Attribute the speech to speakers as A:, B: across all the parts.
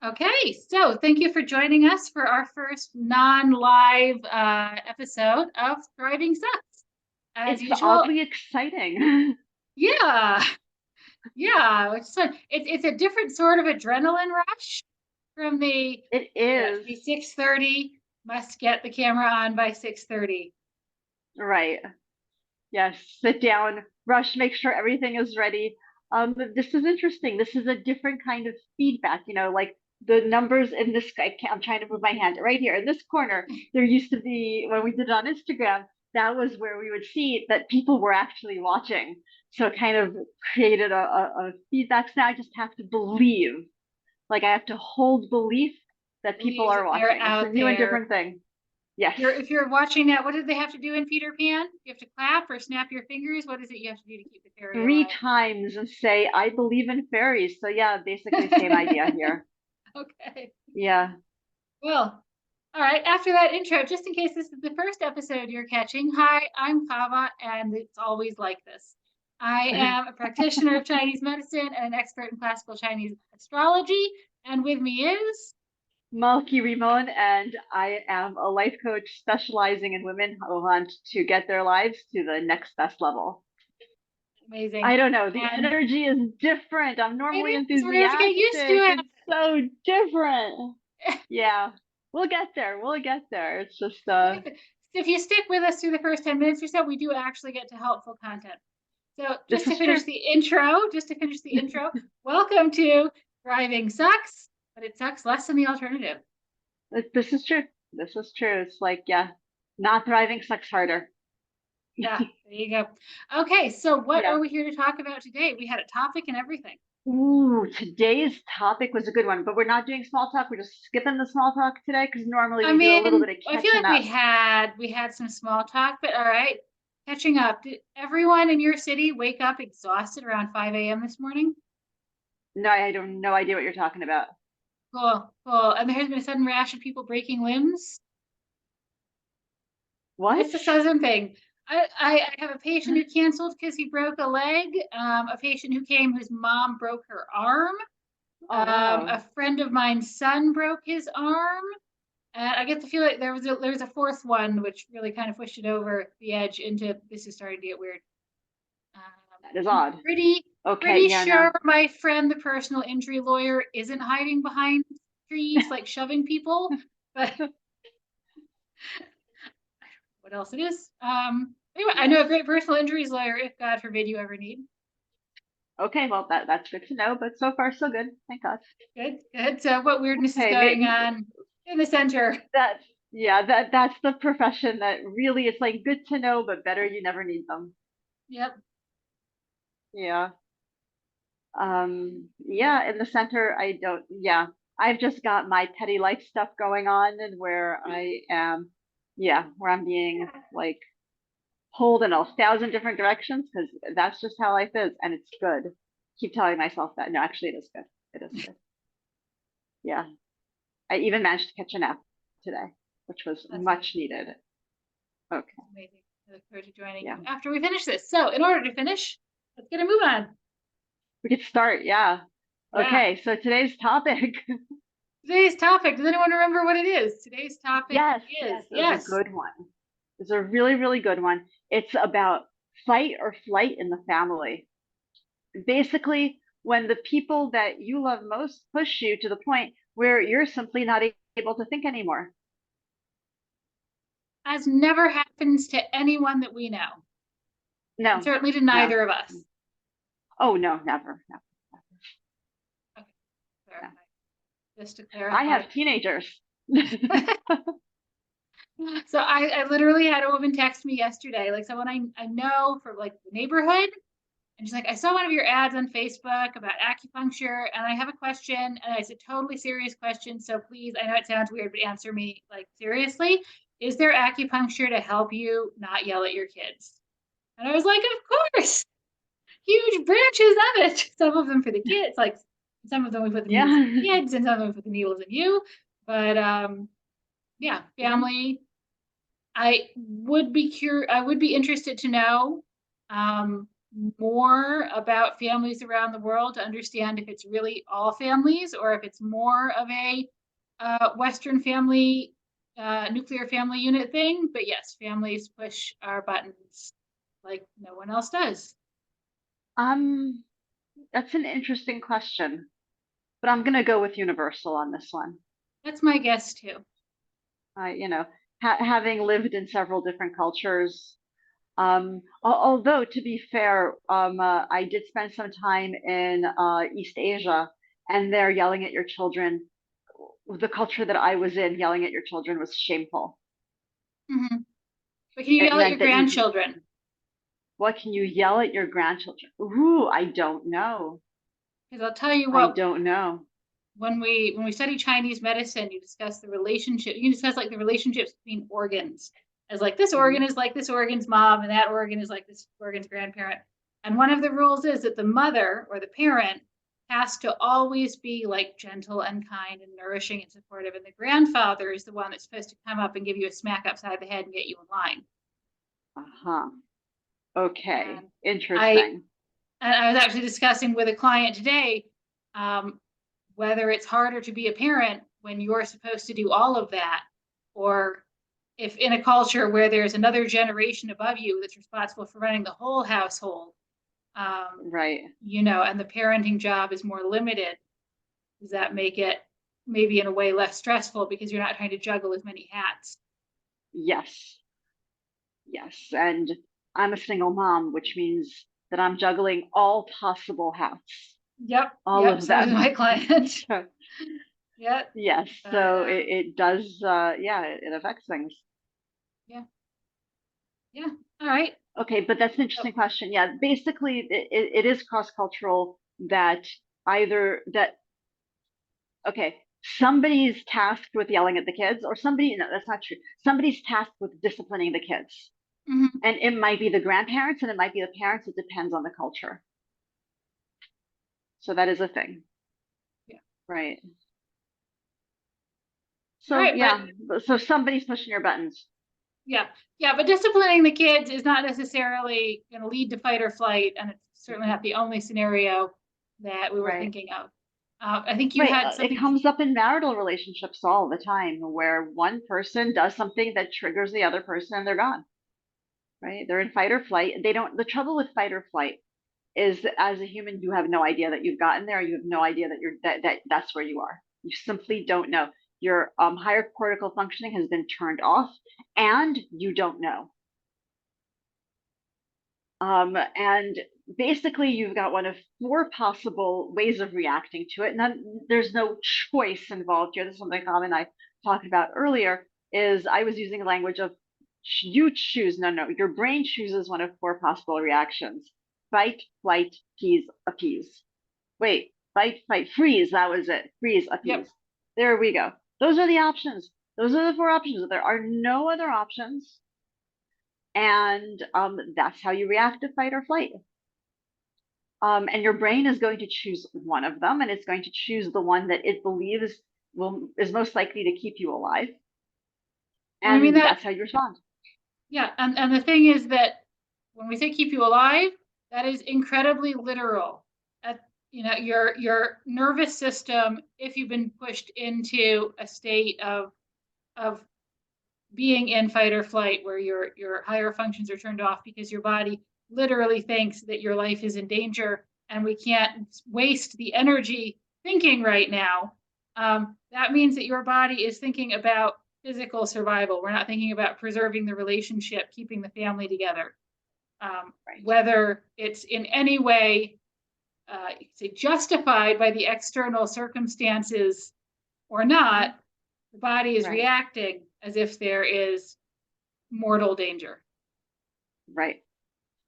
A: Okay, so thank you for joining us for our first non-live episode of Thriving Sucks. As
B: It's
A: usual,
B: oddly exciting.
A: yeah, yeah, it's fun. It's a different sort of adrenaline rush from the
B: It
A: it has to
B: is.
A: be 6:30, must get the camera on by 6:30.
B: Right. Yes. Sit down, rush, make sure everything is ready. This is interesting. This is a different kind of feedback, like the numbers in this I'm trying to move my hand right here in this corner. There used to be when we did it on Instagram, that was where we would see that people were actually watching. So it kind of created a feedback. So now I just have to believe. Like I have to hold belief that people
A: Believe
B: are
A: that they're
B: watching. It's a
A: out
B: new and
A: there.
B: different thing. Yes.
A: If you're watching that, what did they have to do in Peter Pan? You have to clap or snap your fingers. What is it you have to do to keep the fairy
B: Three
A: alive?
B: times and say, I believe in fairies. So yeah, basically same idea here.
A: Okay.
B: Yeah.
A: Well, all right. After that intro, just in case this is the first episode you're catching, hi, I'm Havva, and it's always like this. I am a practitioner of Chinese medicine and an expert in classical Chinese astrology. And with me is
B: Malkie Ramon, and I am a life coach specializing in women who want to get their lives to the next best level. I
A: amazing.
B: don't know, the
A: And
B: energy is different. I'm normally
A: it is, we're going to have to get used to
B: enthusiastic.
A: it.
B: It's so different. Yeah. We'll get there. We'll get there. It's just
A: If you stick with us through the first 10 minutes or so, we do actually get to helpful content. So
B: this is true.
A: just to finish the intro, welcome to Thriving Sucks, but it sucks less than the alternative.
B: This is true. This is true. It's like, yeah, not thriving sucks harder.
A: Yeah, there you go. Okay, so what
B: Yeah.
A: are we here to talk about today? We had a topic and everything.
B: Ooh, today's topic was a good one, but we're not doing small talk. We're just skipping the small talk today because normally
A: I
B: we do a little
A: mean,
B: bit of
A: I feel
B: catching
A: like
B: up.
A: we had some small talk, but all right. Catching up. Did everyone in your city wake up exhausted around 5 a.m. this morning?
B: No, I have no idea what you're talking about.
A: Cool, cool. And there has been a sudden rash of people breaking limbs.
B: What?
A: It's a southern thing. I have a patient who canceled because he broke a leg. A patient who came whose mom broke her arm.
B: Oh,
A: A
B: wow.
A: friend of mine's son broke his arm. And I get the feeling there was a fourth one, which really kind of pushed it over the edge into this is starting to get weird.
B: That is
A: I'm
B: odd. Okay,
A: pretty
B: yeah, no.
A: sure my friend, the personal injury lawyer, isn't hiding behind trees like shoving people, but what else it is? Anyway, I know a
B: Yes.
A: great personal injuries lawyer if God forbid you ever need.
B: Okay, well that's good to know, but so far so good. Thank God.
A: Good, good. So what weirdness is
B: Okay,
A: going on in the center?
B: that's yeah, that's the profession that really it's like good to know, but better you never need them.
A: Yep.
B: Yeah. Yeah, in the center, I don't, yeah, I've just got my petty life stuff going on and where I am, yeah, where I'm being like pulled in 1,000 different directions because that's just how life is and it's good. Keep telling myself that. No, actually, it is good. It is good. Yeah. I even managed to catch a nap today, which was
A: That's
B: much
A: amazing.
B: needed. Okay.
A: That's amazing. I look forward to joining
B: Yeah.
A: you after we finish this. So in order to finish, let's get a move on.
B: We could start. Yeah.
A: Yeah.
B: Okay. So today's topic.
A: Today's topic. Does anyone remember what it is? Today's topic
B: Yes.
A: is
B: Yes. It was a
A: yes.
B: good one. It's a really, really good one. It's about fight or flight in the family. Basically, when the people that you love most push you to the point where you're simply not able to think anymore.
A: As never happens to anyone that we know, and
B: No,
A: certainly to
B: no.
A: neither of us.
B: Oh, no, never, never,
A: Okay,
B: never.
A: clarify. Just to
B: I
A: clarify.
B: have teenagers.
A: So I literally had a woman text me yesterday, like someone I know from like the neighborhood, and she's like, I saw one of your ads on Facebook about acupuncture, and I have a question, and it's a totally serious question. So please, I know it sounds weird, but answer me like seriously. Is there acupuncture to help you not yell at your kids? And I was like, of course, huge branches of it. Some of them for the kids, like some of them we put the needles in
B: Yeah.
A: the kids, and some of them we put the needles in you. But yeah,
B: Mhm.
A: family. I would be interested to know. more about families around the world to understand if it's really all families or if it's more of a Western family, nuclear family unit thing. But yes, families push our buttons like no one else does.
B: That's an interesting question, but I'm gonna go with universal on this one.
A: That's my guess too.
B: You know, having lived in several different cultures, although to be fair, I did spend some time in East Asia, and there yelling at your children, the culture that I was in, yelling at your children was shameful.
A: Mm-hmm. But can you
B: It
A: yell at your
B: meant that you,
A: grandchildren?
B: what can you yell at your grandchildren? Ooh, I don't know.
A: Because I'll tell you
B: I
A: what,
B: don't know.
A: when we study Chinese medicine, you discuss the relationship. You discuss like the relationships between organs, as like this
B: Mhm.
A: organ is like this organ's mom, and that organ is like this organ's grandparent. And one of the rules is that the mother or the parent has to always be like gentle and kind and nourishing and supportive, and the grandfather is the one that's supposed to come up and give you a smack upside the head and get you in line.
B: Uh-huh. Okay.
A: And I
B: Interesting.
A: and I was actually discussing with a client today um, whether it's harder to be a parent when you're supposed to do all of that, or if in a culture where there's another generation above you that's responsible for running the whole household,
B: Right.
A: and the parenting job is more limited, does that make it maybe in a way less stressful because you're not trying to juggle as many hats?
B: Yes. Yes. And I'm a single mom, which means that I'm juggling all possible hats,
A: Yep,
B: all
A: yep.
B: of
A: So is
B: them.
A: my client. Yep.
B: Yes.
A: But
B: So it does, yeah, it affects things.
A: yeah, yeah. All right.
B: Okay, but that's an
A: Oh,
B: interesting question. Yeah, basically, it is cross-cultural that either that, okay, somebody's tasked with yelling at the kids, or somebody, no, that's not true. Somebody's tasked with disciplining the kids.
A: mhm.
B: And it might be the grandparents and it might be the parents. It depends on the culture. So that is a thing,
A: Yeah.
B: right?
A: All
B: So
A: right, but
B: yeah, so somebody's pushing your buttons.
A: yeah, yeah, but disciplining the kids is not necessarily going to lead to fight or flight, and it's certainly not the only scenario that we were
B: Right.
A: thinking of. I think you
B: Right.
A: had
B: It
A: something.
B: comes up in marital relationships all the time where one person does something that triggers the other person and they're gone. Right? They're in fight or flight. They don't, the trouble with fight or flight is that as a human, you have no idea that you've gotten there. You have no idea that that's where you are. You simply don't know. Your higher cortical functioning has been turned off and you don't know. And basically, you've got one of four possible ways of reacting to it. And there's no choice involved here. This is something Colin and I talked about earlier. Is I was using language of you choose. No, no, your brain chooses one of four possible reactions: fight, flight, appease. Wait, fight, fight, freeze. That was it. Freeze,
A: Yep.
B: appease. There we go. Those are the options. Those are the four options. There are no other options. And that's how you react to fight or flight. And your brain is going to choose one of them, and it's going to choose the one that it believes is most likely to keep you alive.
A: And I mean
B: And
A: that,
B: that's how you respond.
A: yeah, and the thing is that when we say keep you alive, that is incredibly literal. At, your nervous system, if you've been pushed into a state of being in fight or flight where your higher functions are turned off because your body literally thinks that your life is in danger and we can't waste the energy thinking right now, that means that your body is thinking about physical survival. We're not thinking about preserving the relationship, keeping the family together.
B: Right.
A: Whether it's in any way say justified by the external circumstances or not, the body is
B: Right.
A: reacting as if there is mortal danger.
B: Right.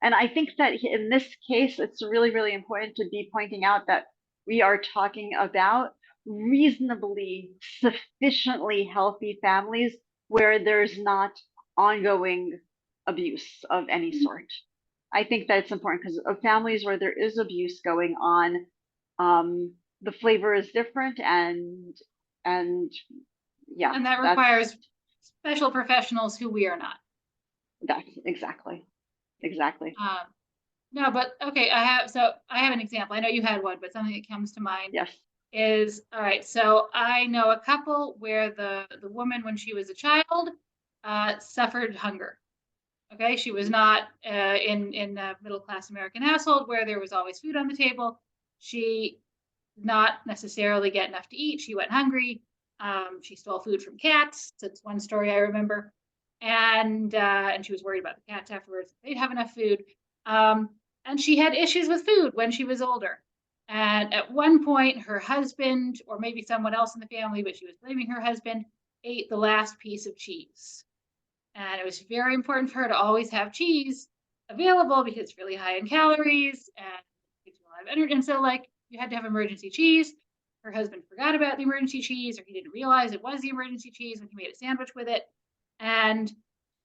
B: And I think that in this case, it's really, really important to be pointing out that we are talking about reasonably, sufficiently healthy families where there's not ongoing abuse of any sort. I think that it's important because of families where there is abuse going on, the flavor is different, and yeah,
A: And that
B: that's
A: requires special professionals who we are not.
B: exactly. Exactly.
A: Um, No, but okay, I have an example. I know you had one, but something that comes to mind
B: Yes.
A: is, all right, so I know a couple where the woman, when she was a child, suffered hunger. Okay, she was not in a middle class American household where there was always food on the table. She did not necessarily get enough to eat. She went hungry. She stole food from cats. That's one story I remember, and she was worried about the cats afterwards. They'd have enough food, um, and she had issues with food when she was older. And at one point, her husband, or maybe someone else in the family, but she was blaming her husband, ate the last piece of cheese. And it was very important for her to always have cheese available because it's really high in calories and gives you a lot of energy. And so, like, you had to have emergency cheese. Her husband forgot about the emergency cheese, or he didn't realize it was the emergency cheese when he made a sandwich with it. And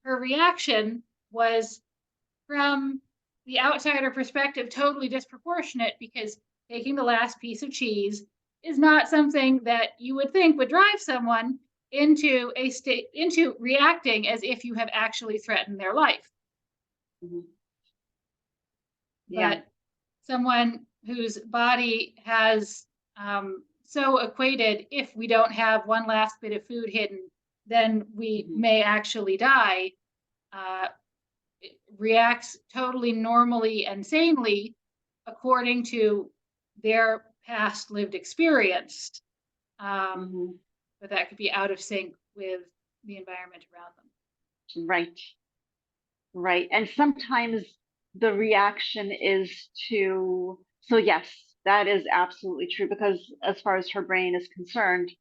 A: her reaction was, from the outsider perspective, totally disproportionate, because taking the last piece of cheese is not something that you would think would drive someone into a state, into reacting as if you have actually threatened their life.
B: Mhm. Yeah.
A: But someone whose body has so equated, if we don't have one last bit of food hidden, then we
B: Mhm.
A: may actually die, uh, reacts totally normally and sanely according to their past lived experience. Um,
B: Mhm.
A: but that could be out of sync with the environment around them.
B: Right. Right. And sometimes the reaction is to, so yes, that is absolutely true because as far as her brain is concerned,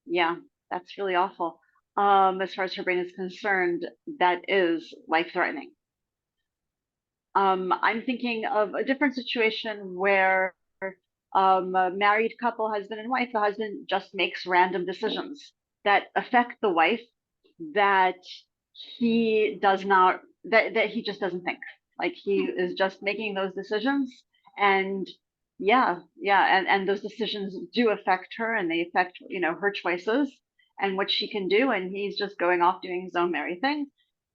B: yeah, that's really awful. As far as her brain is concerned, that is life-threatening. I'm thinking of a different situation where a married couple, husband and wife, the husband just makes random decisions that affect the wife that he does not, that he just doesn't think. Like he is just making those decisions and and those decisions do affect her and they affect, her choices and what she can do. And he's just going off doing his own merry thing.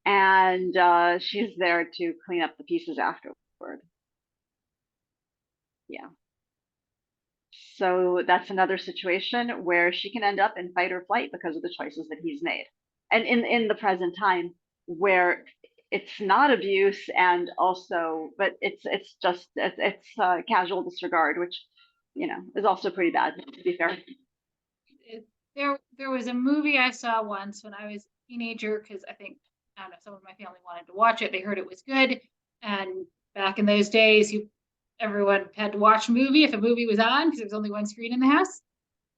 B: And she's there to clean up the pieces afterward. Yeah. So that's another situation where she can end up in fight or flight because of the choices that he's made. And in the present time where it's not abuse and also, but it's just it's casual disregard, which is also pretty bad, to be fair.
A: There was a movie I saw once when I was a teenager, because I don't know, someone in my family wanted to watch it. They heard it was good, and back in those days, you everyone had to watch a movie if a movie was on, because there was only one screen in the house.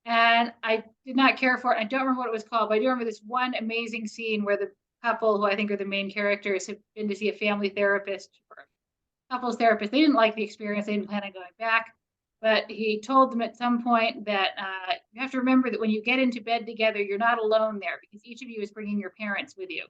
A: And I did not care for it. I don't remember what it was called, but I do remember this one amazing scene where the couple, who I think are the main characters, have been to see a family therapist or couples therapist. They didn't like the experience. They didn't plan on going back. But he told them at some point that you have to remember that when you get into bed together, you're not alone there, because each of you is bringing your parents with you.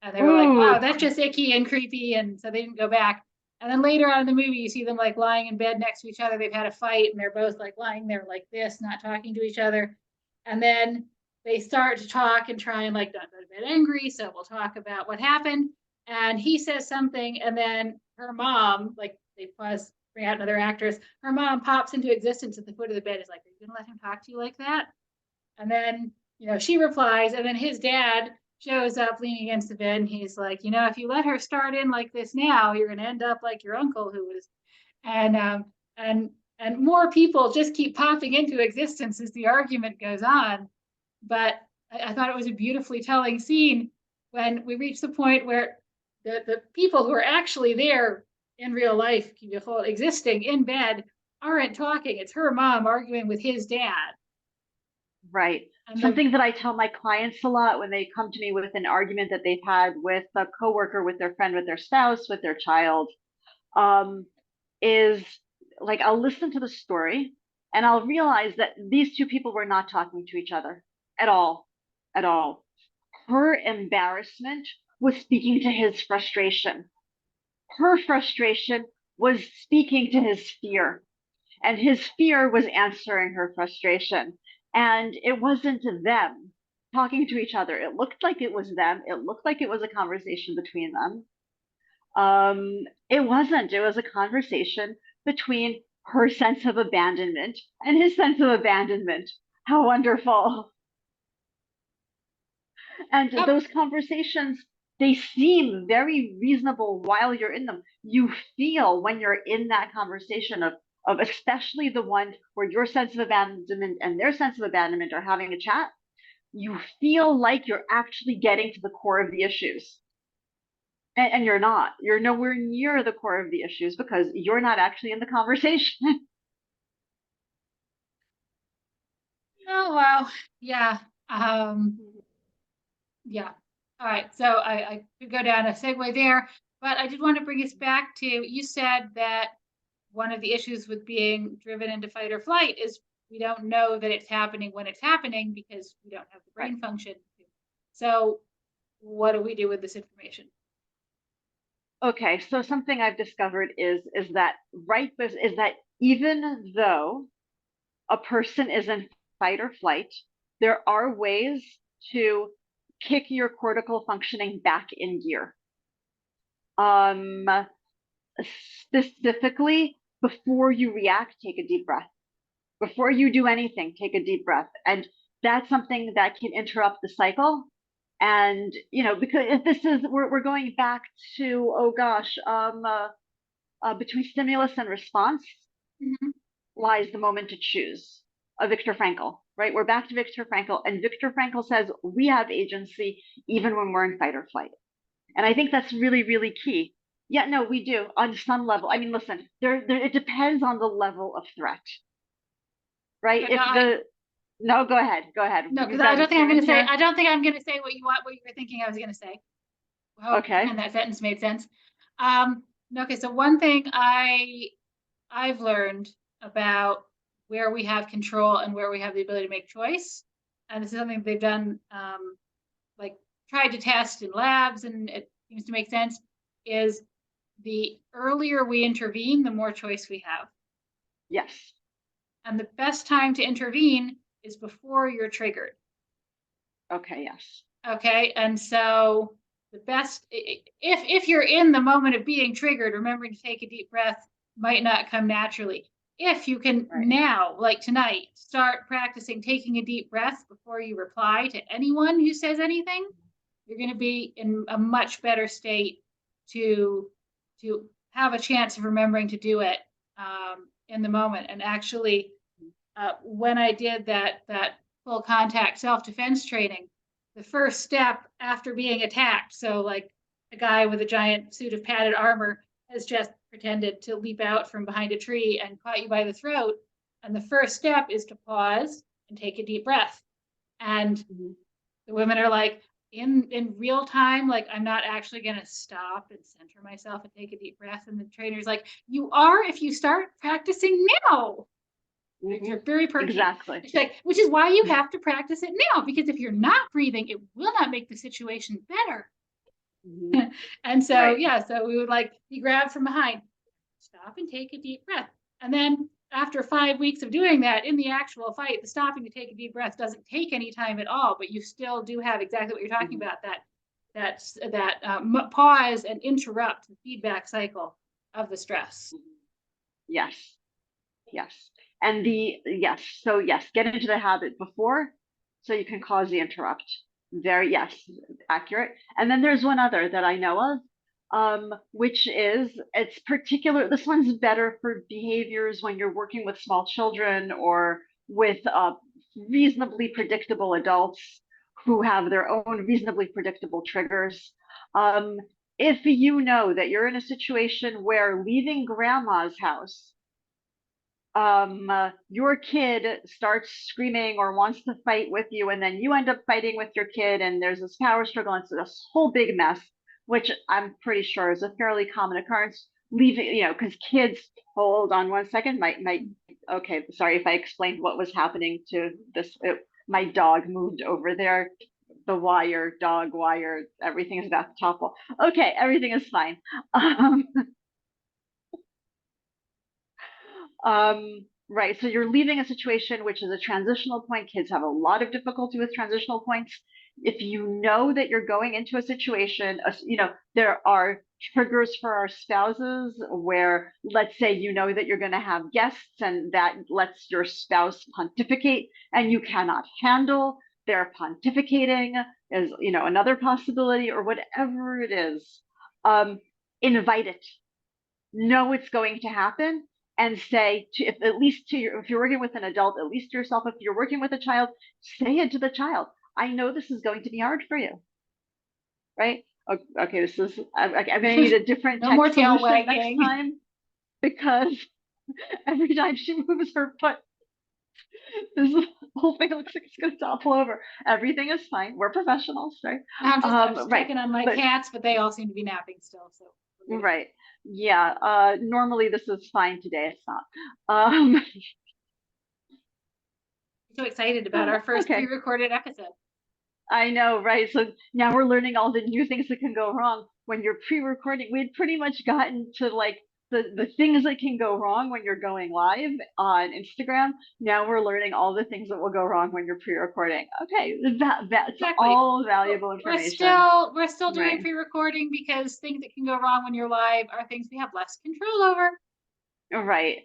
A: And they were like,
B: Ooh,
A: wow, that's just icky and creepy. And so they didn't go back. And then later on in the movie, you see them like lying in bed next to each other. They've had a fight and they're both like lying there like this, not talking to each other. And then they start to talk and try and like not go to bed angry. So we'll talk about what happened. And he says something, and then her mom, like they pause, bring out another actress. Her mom pops into existence at the foot of the bed. Is like, are you gonna let him talk to you like that? And then, she replies, and then his dad shows up leaning against the bed, and he's like, if you let her start in like this now, you're going to end up like your uncle who was, and, and, and more people just keep popping into existence as the argument goes on. But I thought it was a beautifully telling scene when we reach the point where the people who are actually there in real life, existing in bed, aren't talking. It's her mom arguing with his dad.
B: right.
A: And the
B: Something that I tell my clients a lot when they come to me with an argument that they've had with a coworker, with their friend, with their spouse, with their child, um, is like I'll listen to the story and I'll realize that these two people were not talking to each other at all, at all. Her embarrassment was speaking to his frustration. Her frustration was speaking to his fear, and his fear was answering her frustration. And it wasn't them talking to each other. It looked like it was them. It looked like it was a conversation between them. It wasn't. It was a conversation between her sense of abandonment and his sense of abandonment. How wonderful. And
A: Yep.
B: those conversations, they seem very reasonable while you're in them. You feel when you're in that conversation of especially the one where your sense of abandonment and their sense of abandonment are having a chat, you feel like you're actually getting to the core of the issues. And you're not. You're nowhere near the core of the issues because you're not actually in the conversation.
A: Oh, wow. Yeah. Yeah. All right. So I could go down a segue there, but I did want to bring us back to, you said that one of the issues with being driven into fight or flight is we don't know that it's happening when it's happening because we don't have the
B: Right.
A: brain function. So what do we do with this information?
B: Okay, so something I've discovered is that is that even though a person is in fight or flight, there are ways to kick your cortical functioning back in gear. Um, Specifically, before you react, take a deep breath. Before you do anything, take a deep breath. And that's something that can interrupt the cycle. And, because if this is, we're going back to, oh gosh, between stimulus and response
A: Mhm.
B: lies the moment to choose. Viktor Frankl, right? We're back to Viktor Frankl, and Viktor Frankl says we have agency even when we're in fight or flight. And I think that's really, really key. Yeah, no, we do on some level. I mean, listen, it depends on the level of threat, right?
A: Okay,
B: If the No, go ahead.
A: no, because
B: You've
A: I
B: got
A: don't think I'm going
B: experience
A: to say.
B: here.
A: I don't think I'm going to say what you were thinking I was going to say. I hope
B: Okay.
A: that sentence made sense. Okay, so one thing I've learned about where we have control and where we have the ability to make choice, and this is something they've done, like tried to test in labs, and it seems to make sense, is the earlier we intervene, the more choice we have.
B: Yes.
A: And the best time to intervene is before you're triggered.
B: Okay. Yes.
A: Okay, and so the best, if you're in the moment of being triggered, remembering to take a deep breath might not come naturally. If you can
B: Right.
A: now, like tonight, start practicing taking a deep breath before you reply to anyone who says anything, you're going to be in a much better state to have a chance of remembering to do it in the moment. And actually, when I did that full contact self defense training, the first step after being attacked, so like a guy with a giant suit of padded armor has just pretended to leap out from behind a tree and caught you by the throat. And the first step is to pause and take a deep breath. And the women are like, in real time, like I'm not actually going to stop and center myself and take a deep breath. And the trainer's like, you are if you start practicing now. You're very perky.
B: Exactly.
A: It's like, which is why you have to practice it now, because if you're not breathing, it will not make the situation better. And so,
B: Right.
A: yeah, so we would like be grabbed from behind, stop and take a deep breath. And then after 5 weeks of doing that in the actual fight, the stopping to take a deep breath doesn't take any time at all, but you still do have exactly what you're talking about, that pause and interrupt the feedback cycle of the stress.
B: Yes. Yes. And yes. So yes, get into the habit before so you can cause the interrupt. Very, yes, accurate. And then there's one other that I know of, which is it's particular. This one's better for behaviors when you're working with small children or with reasonably predictable adults who have their own reasonably predictable triggers. If you know that you're in a situation where leaving grandma's house your kid starts screaming or wants to fight with you, and then you end up fighting with your kid, and there's this power struggle, and it's this whole big mess, which I'm pretty sure is a fairly common occurrence. Leaving, because kids, hold on 1 second, okay, sorry if I explained what was happening to this. My dog moved over there. The dog wire, everything is about to topple. Okay, everything is fine. Um, Right. So you're leaving a situation which is a transitional point. Kids have a lot of difficulty with transitional points. If you know that you're going into a situation, there are triggers for our spouses where, let's say, you know that you're going to have guests and that lets your spouse pontificate and you cannot handle their pontificating is, another possibility or whatever it is. Invite it. Know it's going to happen and say to if you're working with an adult, at least to yourself, if you're working with a child, say it to the child. I know this is going to be hard for you, right? Okay, I'm going to need a different
A: No more
B: text
A: tail
B: solution next
A: wagging.
B: time because every time she moves her foot, this whole thing looks like it's going to topple over. Everything is fine. We're professionals, right?
A: I'm just
B: Right.
A: checking on my
B: But
A: cats, but they all seem to be napping still. So we're good.
B: right. Yeah. Normally this is fine. Today it's not. Um,
A: So excited about our first
B: okay.
A: pre-recorded episode.
B: I know, right? So now we're learning all the new things that can go wrong when you're pre-recording. We'd pretty much gotten to like the things that can go wrong when you're going live on Instagram. Now we're learning all the things that will go wrong when you're pre-recording. Okay, that's
A: Exactly.
B: all valuable information.
A: We're still doing
B: Right.
A: pre-recording because things that can go wrong when you're live are things we have less control over.
B: Right.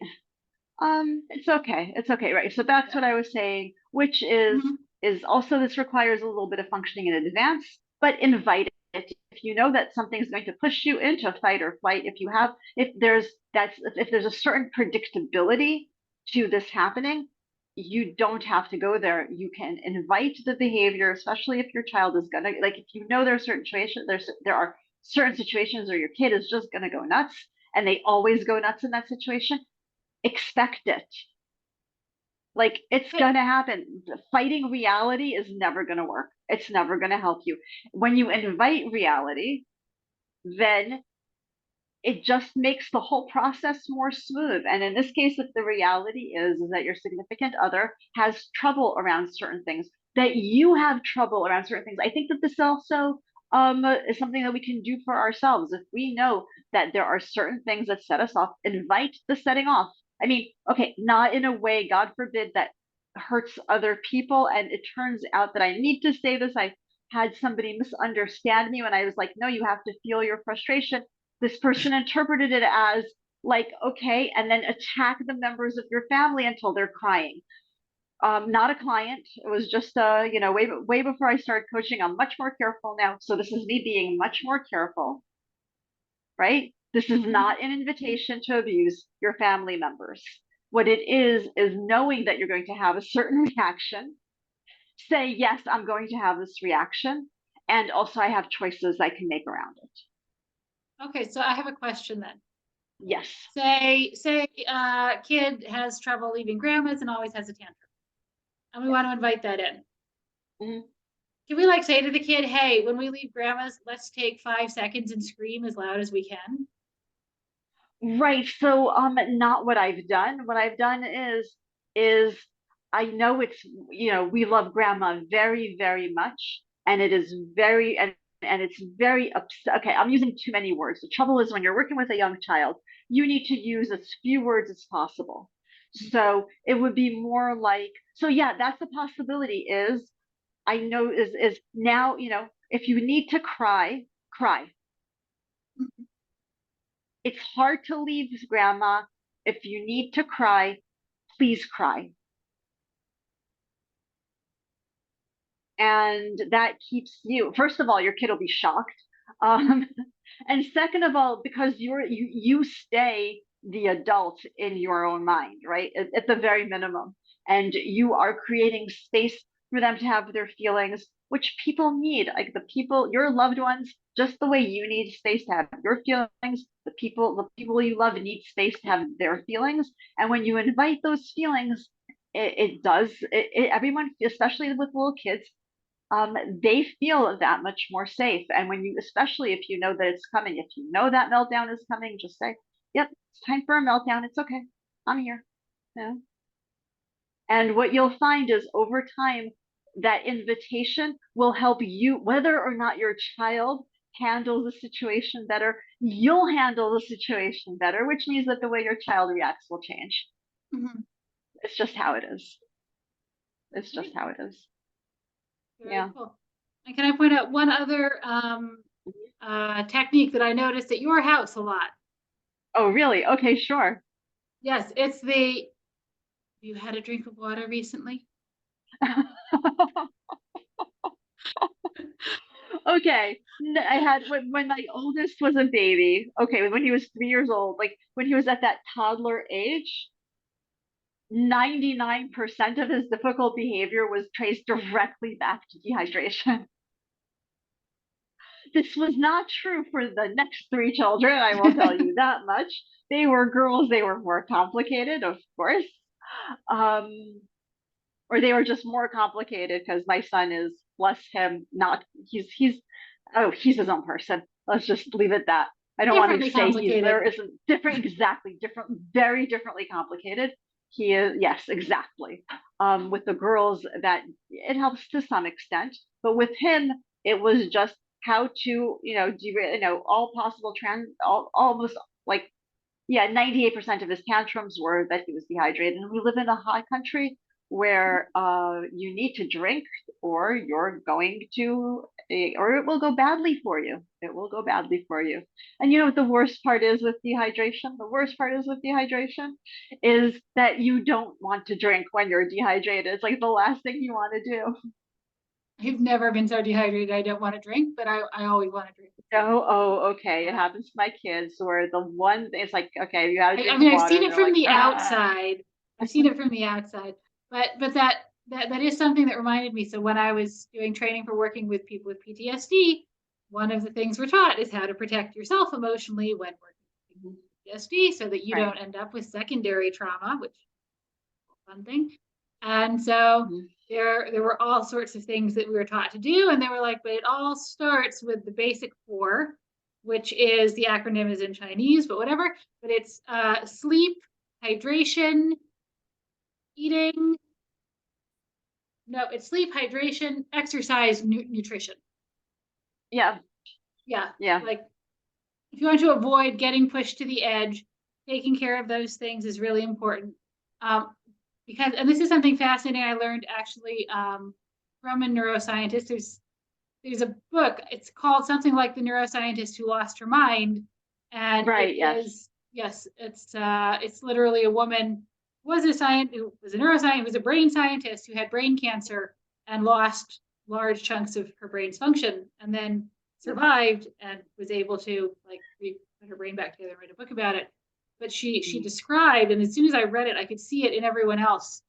B: It's okay. It's okay. Right. So that's what I was saying, which
A: Mhm.
B: is also this requires a little bit of functioning in advance, but invite it. If you know that something's going to push you into fight or flight, if there's a certain predictability to this happening, you don't have to go there. You can invite the behavior, especially if your child is gonna like if you know there are certain situations, there are certain situations where your kid is just gonna go nuts and they always go nuts in that situation. Expect it. Like it's
A: Hey,
B: gonna happen. Fighting reality is never gonna work. It's never gonna help you. When you invite reality, then it just makes the whole process more smooth. And in this case, if the reality is that your significant other has trouble around certain things, that you have trouble around certain things, I think that this also is something that we can do for ourselves. If we know that there are certain things that set us off, invite the setting off. I mean, okay, not in a way, God forbid, that hurts other people. And it turns out that I need to say this. I had somebody misunderstand me when I was like, no, you have to feel your frustration. This person interpreted it as like, okay, and then attack the members of your family until they're crying. Not a client. It was just, way before I started coaching, I'm much more careful now. So this is me being much more careful, right? This is not an invitation to abuse your family members. What it is knowing that you're going to have a certain reaction. Say, yes, I'm going to have this reaction. And also I have choices I can make around it.
A: okay, so I have a question then.
B: Yes.
A: Say kid has trouble leaving grandma's and always has a tantrum, and we want to invite that in.
B: Mhm.
A: Can we like say to the kid, hey, when we leave grandma's, let's take 5 seconds and scream as loud as we can?
B: Right. So not what I've done. What I've done is I know we love grandma very, very much. And it is very and it's very upset. Okay, I'm using too many words. The trouble is when you're working with a young child, you need to use as few words as possible. So it would be more like, so yeah, that's a possibility is I know is now, if you need to cry, cry. It's hard to leave grandma. If you need to cry, please cry. And that keeps you, first of all, your kid will be shocked. Um, and second of all, because you stay the adult in your own mind, right? At the very minimum. And you are creating space for them to have their feelings, which people need. Like your loved ones, just the way you need space to have your feelings, the people you love need space to have their feelings. And when you invite those feelings, everyone, especially with little kids, they feel that much more safe. And especially if you know that it's coming, if you know that meltdown is coming, just say, yep, it's time for a meltdown. It's okay. I'm here. Yeah. And what you'll find is over time, that invitation will help you, whether or not your child handles the situation better, you'll handle the situation better, which means that the way your child reacts will change.
A: Mm-hmm.
B: It's just how it is. It's just
A: Great.
B: how it is.
A: Very
B: Yeah.
A: cool. And can I point out one other technique that I noticed at your house a lot?
B: Oh, really? Okay, sure.
A: Yes, it's the, you had a drink of water recently?
B: Okay. I had when my oldest was a baby. Okay, when he was 3 years old, like when he was at that toddler age, 99% of his difficult behavior was traced directly back to dehydration. This was not true for the next three children, I will tell you that much. They were girls, they were more complicated, of course. Um, or they were just more complicated because my son is, bless him, not he's his own person. Let's just leave it that. I don't want to
A: Differently
B: say he's
A: complicated.
B: there isn't different, exactly different, very differently complicated. He is, yes, exactly. With the girls, that it helps to some extent, but with him, it was just how to, all possible almost like, yeah, 98% of his tantrums were that he was dehydrated. And we live in a hot country where you need to drink or you're going to, or it will go badly for you. It will go badly for you. And you know what the worst part is with dehydration? The worst part is with dehydration is that you don't want to drink when you're dehydrated. It's like the last thing you want to do.
A: I've never been so dehydrated I don't want to drink, but I always want to drink.
B: Oh, oh, okay. It
A: Uh,
B: happens to my kids where the one, it's like, okay, you got to
A: I
B: drink
A: mean, I've
B: water.
A: seen
B: And
A: it
B: they're
A: from
B: like,
A: the
B: ah.
A: outside. I've seen it from the outside, but that is something that reminded me. So when I was doing training for working with people with PTSD, one of the things we're taught is how to protect yourself emotionally when working with PTSD, so that you
B: Right.
A: don't end up with secondary trauma, which is a fun thing. And so
B: Mhm.
A: there were all sorts of things that we were taught to do, and they were like, but it all starts with the basic four, which is, the acronym is in Chinese, but whatever. But it's sleep, hydration, eating. No, it's sleep, hydration, exercise, nutrition.
B: Yeah.
A: Yeah,
B: Yeah.
A: like if you want to avoid getting pushed to the edge, taking care of those things is really important. Um, because, and this is something fascinating I learned actually from a neuroscientist. There's a book. It's called something like The Neuroscientist Who Lost Her Mind, and it
B: Right. Yes.
A: is, yes, it's literally a woman who was a scientist, who was a neuroscientist, who was a brain scientist who had brain cancer and lost large chunks of her brain's function, and then survived and was able to like put her brain back together and write a book about it. But she
B: Mhm.
A: described, and as soon as I read it, I could see it in everyone else,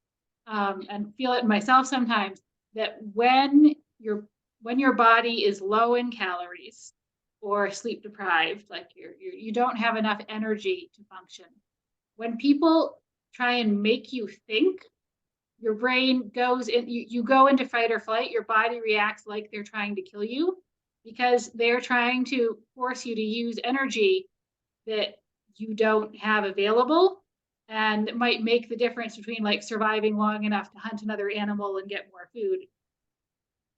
A: and feel it in myself sometimes, that when your body is low in calories or sleep deprived, like you don't have enough energy to function. When people try and make you think, your brain goes in, you go into fight or flight, your body reacts like they're trying to kill you because they're trying to force you to use energy that you don't have available, and it might make the difference between like surviving long enough to hunt another animal and get more food.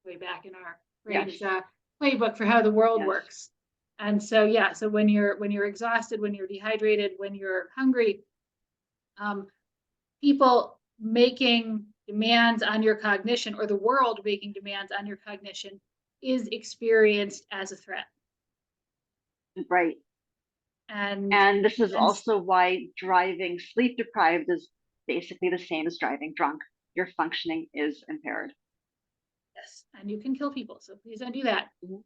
A: Way back in our brain's
B: Yes.
A: playbook for how the world
B: Yes.
A: works. And so yeah, so when you're exhausted, when you're dehydrated, when you're hungry, um, people making demands on your cognition, or the world making demands on your cognition, is experienced as a threat.
B: Right.
A: And
B: And this is
A: and
B: also why driving sleep deprived is basically the same as driving drunk. Your functioning is impaired.
A: yes, and you can kill people, so please don't do that.
B: Mhm.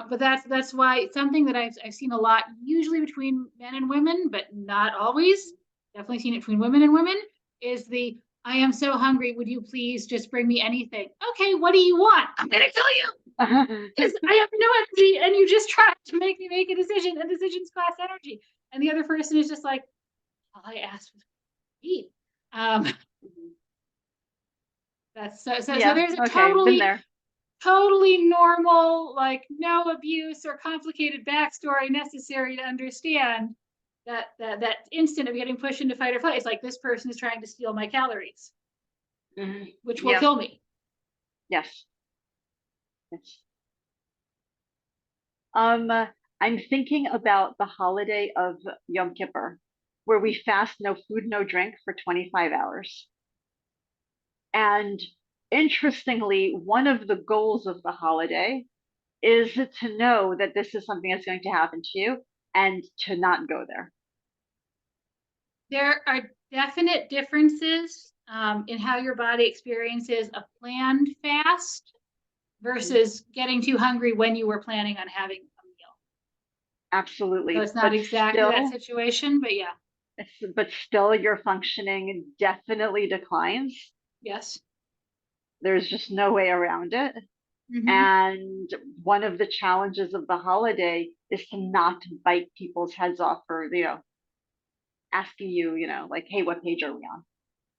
A: But that's why it's something that I've seen a lot, usually between men and women, but not always. Definitely seen it between women and women. Is the, I am so hungry. Would you please just bring me anything? Okay, what do you want? I'm gonna kill you because I have no energy, and you just tried to make me make a decision, and decisions cost energy. And the other person is just like, all I asked was eat. Um, that's so
B: Yeah.
A: there's a
B: Okay. Been
A: totally
B: there.
A: totally normal, like no abuse or complicated backstory necessary to understand that instant of getting pushed into fight or flight is like, this person is trying to steal my calories,
B: Mhm.
A: which will
B: Yeah.
A: kill me.
B: Yes. Yes. I'm thinking about the holiday of Yom Kippur, where we fast no food, no drink for 25 hours. And interestingly, one of the goals of the holiday is to know that this is something that's going to happen to you and to not go there.
A: There are definite differences in how your body experiences a planned fast versus getting too hungry when you were planning on having a meal.
B: Absolutely.
A: So it's not
B: But
A: exactly that
B: still,
A: situation, but yeah.
B: but still your functioning definitely declines.
A: Yes.
B: There's just no way around it.
A: Mm-hmm.
B: And one of the challenges of the holiday is to not bite people's heads off for, asking you, like, hey, what page are we on?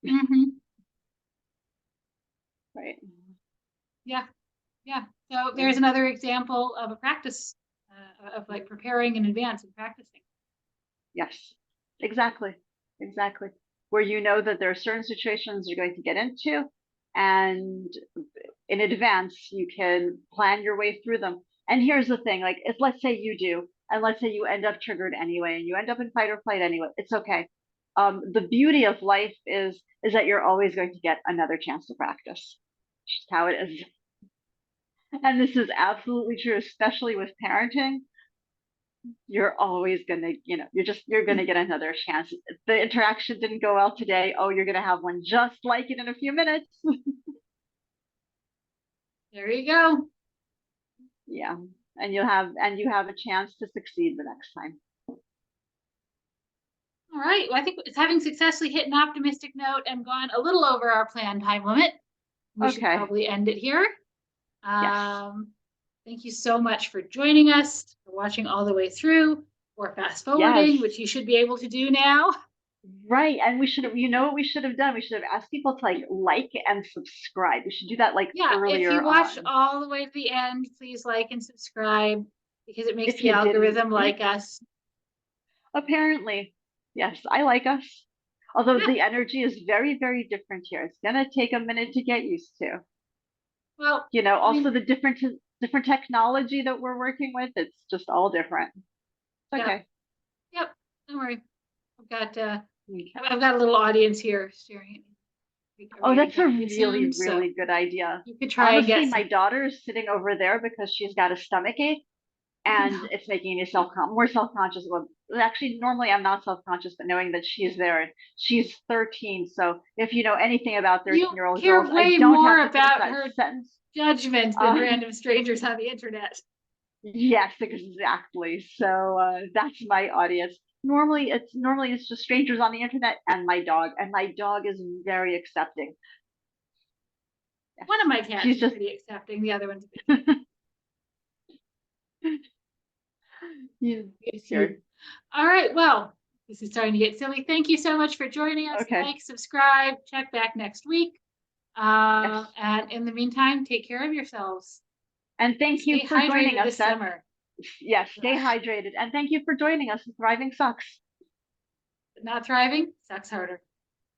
A: Mm-hmm.
B: Right.
A: Yeah. Yeah. So there's another example of a practice of like preparing in advance and practicing.
B: Yes, exactly. Exactly. Where you know that there are certain situations you're going to get into, and in advance you can plan your way through them. And here's the thing, like if let's say you do, and let's say you end up triggered anyway, and you end up in fight or flight anyway, it's okay. The beauty of life is that you're always going to get another chance to practice. Just how it is. And this is absolutely true, especially with parenting. You're always gonna, you're gonna get another chance. If the interaction didn't go well today, oh, you're gonna have one just like it in a few minutes.
A: There you go.
B: Yeah. And you have a chance to succeed the next time.
A: All right. Well, I think it's having successfully hit an optimistic note and gone a little over our planned time limit. We should
B: Okay.
A: probably end it here.
B: Yes.
A: Thank you so much for joining us, for watching all the way through, or fast
B: Yes.
A: forwarding, which you should be able to do now.
B: Right. And we should have, what we should have done? We should have asked people to like and subscribe. We should do that like
A: Yeah, if you
B: earlier
A: watched
B: on.
A: all the way to the end, please like and subscribe because it makes
B: If
A: the
B: you didn't,
A: algorithm like us.
B: apparently. Yes, I like us. Although
A: Yeah.
B: the energy is very, very different here. It's gonna take a minute to get used to.
A: Well, I
B: Also
A: mean,
B: the different technology that we're working with, it's just all different. It's
A: yeah.
B: okay.
A: Yep. Don't worry.
B: Okay.
A: I've got a little audience here staring at me. Are
B: Oh,
A: we getting
B: that's a
A: connected soon?
B: really,
A: So
B: really good idea.
A: you could try and
B: Honestly,
A: get
B: my
A: some.
B: daughter's sitting over there because she's got a stomach ache,
A: Oh
B: and
A: no.
B: it's making me more self-conscious. Well, actually, normally I'm not self-conscious, but knowing that she's there, she's 13. So if you know anything about
A: You
B: 13-year-old
A: care
B: girls, I
A: way
B: don't
A: more
B: have to finish
A: about
B: that
A: her
B: sentence.
A: judgment than
B: Uh,
A: random strangers on the internet.
B: yes, exactly. So that's my audience. Normally it's just strangers on the internet and my dog is very accepting. Yes,
A: One of my cats
B: she's
A: is
B: just
A: pretty accepting. The other one's a bit
B: you
A: here.
B: here.
A: All right. Well, this is starting to get silly. Thank you so much for joining us.
B: Okay.
A: Like, subscribe, check back next week.
B: Yes.
A: And in the meantime, take care of yourselves.
B: And thank you
A: Stay
B: for joining
A: hydrated
B: us.
A: this summer.
B: Yes, stay hydrated. And thank you for joining us. Thriving sucks.
A: But not thriving sucks harder.